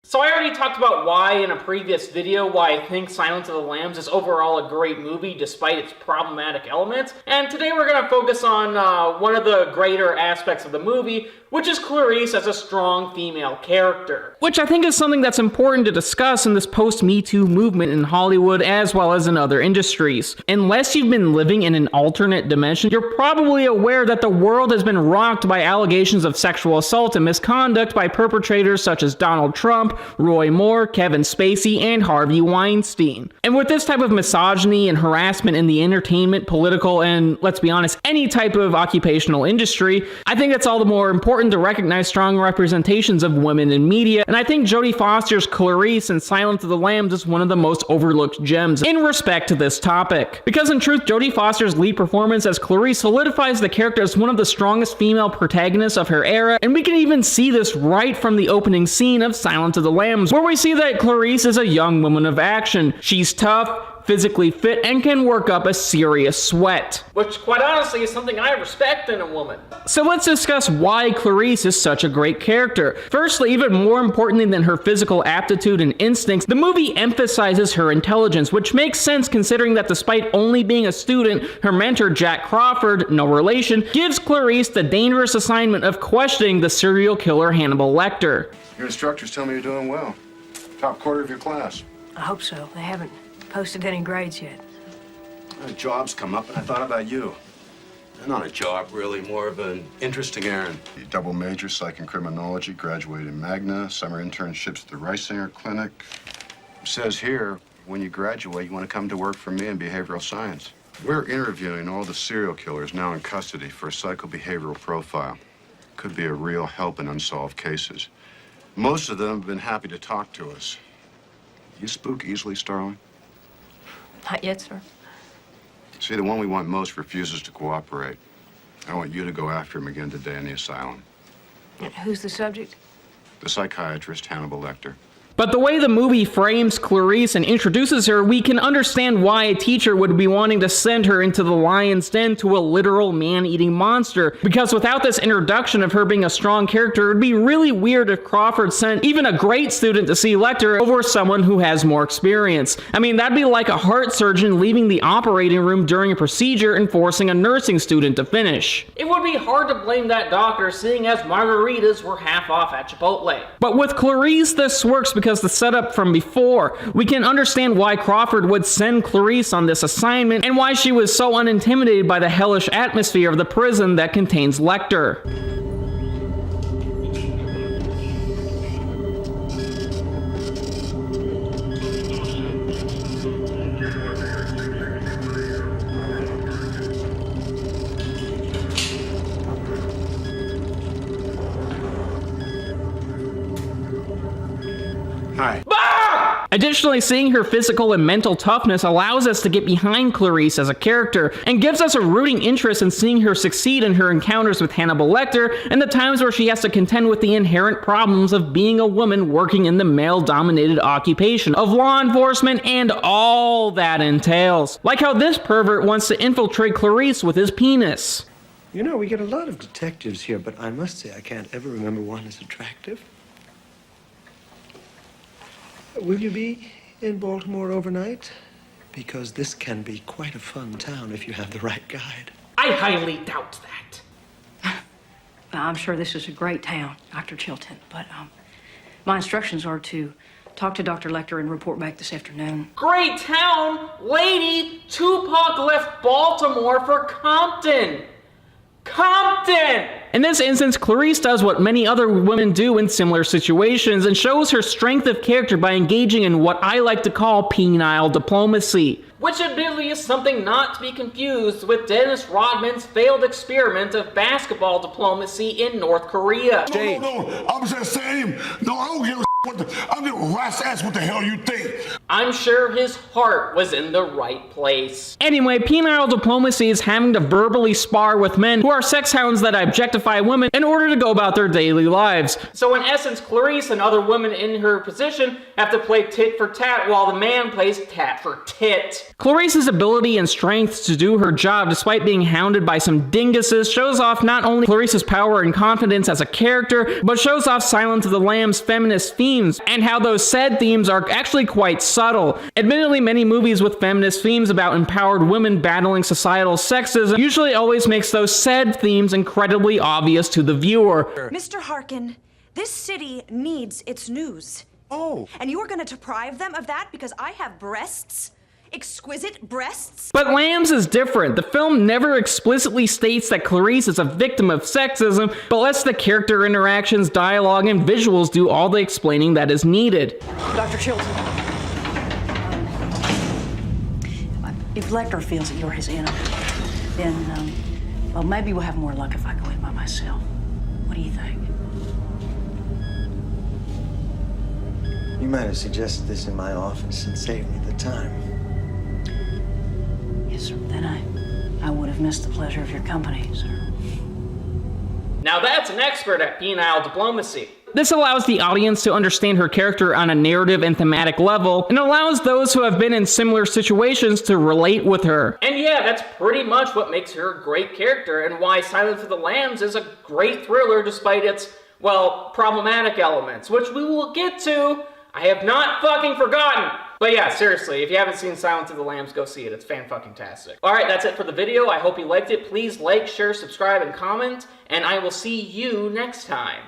So I already talked about why in a previous video, why I think Silence of the Lambs is overall a great movie despite its problematic elements, and today we're going to focus on one of the greater aspects of the movie, which is Clarice as a strong female character. Which I think is something that's important to discuss in this post-Me Too movement in Hollywood as well as in other industries. Unless you've been living in an alternate dimension, you're probably aware that the world has been rocked by allegations of sexual assault and misconduct by perpetrators such as Donald Trump, Roy Moore, Kevin Spacey, and Harvey Weinstein. And with this type of misogyny and harassment in the entertainment, political, and let's be honest, any type of occupational industry, I think it's all the more important to recognize strong representations of women in media, and I think Jodie Foster's Clarice in Silence of the Lambs is one of the most overlooked gems in respect to this topic. Because in truth, Jodie Foster's lead performance as Clarice solidifies the character as one of the strongest female protagonists of her era, and we can even see this right from the opening scene of Silence of the Lambs, where we see that Clarice is a young woman of action. She's tough, physically fit, and can work up a serious sweat. Which, quite honestly, is something I respect in a woman. So let's discuss why Clarice is such a great character. Firstly, even more importantly than her physical aptitude and instincts, the movie emphasizes her intelligence, which makes sense considering that despite only being a student, her mentor Jack Crawford, no relation, gives Clarice the dangerous assignment of questioning the serial killer Hannibal Lecter. Your instructors tell me you're doing well. Top quarter of your class. I hope so. They haven't posted any grades yet. A job's come up, and I thought about you. Not a job, really, more of an interesting errand. You double major, psych and criminology, graduated in Magna, summer internships at the Reisinger Clinic. It says here, when you graduate, you want to come to work for me in behavioral science. We're interviewing all the serial killers now in custody for a psychobehavioral profile. Could be a real help in unsolved cases. Most of them have been happy to talk to us. You spook easily, Starling? Not yet, sir. See, the one we want most refuses to cooperate. I want you to go after him again today in the asylum. And who's the subject? The psychiatrist, Hannibal Lecter. But the way the movie frames Clarice and introduces her, we can understand why a teacher would be wanting to send her into the lion's den to a literal man-eating monster. Because without this introduction of her being a strong character, it would be really weird if Crawford sent even a great student to see Lecter over someone who has more experience. I mean, that'd be like a heart surgeon leaving the operating room during a procedure and forcing a nursing student to finish. It would be hard to blame that doctor, seeing as margaritas were half off at Chipotle. But with Clarice, this works because the setup from before. We can understand why Crawford would send Clarice on this assignment and why she was so unintimidated by the hellish atmosphere of the prison that contains Lecter. Hi. Additionally, seeing her physical and mental toughness allows us to get behind Clarice as a character and gives us a rooting interest in seeing her succeed in her encounters with Hannibal Lecter and the times where she has to contend with the inherent problems of being a woman working in the male-dominated occupation of law enforcement and all that entails. Like how this pervert wants to infiltrate Clarice with his penis. You know, we get a lot of detectives here, but I must say I can't ever remember one as attractive. Will you be in Baltimore overnight? Because this can be quite a fun town if you have the right guide. I highly doubt that. Well, I'm sure this is a great town, Dr. Chilton, but my instructions are to talk to Dr. Lecter and report back this afternoon. Great town? Lady, Tupac left Baltimore for Compton. Compton! In this instance, Clarice does what many other women do in similar situations and shows her strength of character by engaging in what I like to call penile diplomacy. Which admittedly is something not to be confused with Dennis Rodman's failed experiment of basketball diplomacy in North Korea. No, I'm just saying, no, I don't give a I'm gonna ask what the hell you think. I'm sure his heart was in the right place. Anyway, penile diplomacy is having to verbally spar with men who are sex hounds that objectify women in order to go about their daily lives. So in essence, Clarice and other women in her position have to play tit for tat while the man plays tat for tit. Clarice's ability and strength to do her job despite being hounded by some dinguses shows off not only Clarice's power and confidence as a character, but shows off Silence of the Lambs' feminist female themes, and how those said themes are actually quite subtle. Admittedly, many movies with feminist themes about empowered women battling societal sexism usually always makes those said themes incredibly obvious to the viewer. Mr. Harkin, this city needs its news. Oh. And you are going to deprive them of that because I have breasts? Exquisite breasts? But Lambs is different. The film never explicitly states that Clarice is a victim of sexism, but lets the character interactions, dialogue, and visuals do all the explaining that is needed. Dr. Chilton, if Lecter feels that you're his enemy, then, well, maybe we'll have more luck if I go in by myself. What do you think? You might have suggested this in my office and saved me the time. Yes, sir. Then I would have missed the pleasure of your company, sir. Now that's an expert at penile diplomacy. This allows the audience to understand her character on a narrative and thematic level, and allows those who have been in similar situations to relate with her. And yeah, that's pretty much what makes her a great character, and why Silence of the Lambs is a great thriller despite its, well, problematic elements, which we will get to. I have not fucking forgotten! But yeah, seriously, if you haven't seen Silence of the Lambs, go see it. It's fan-fucking-tastic. Alright, that's it for the video. I hope you liked it. Please like, share, subscribe, and comment, and I will see you next time.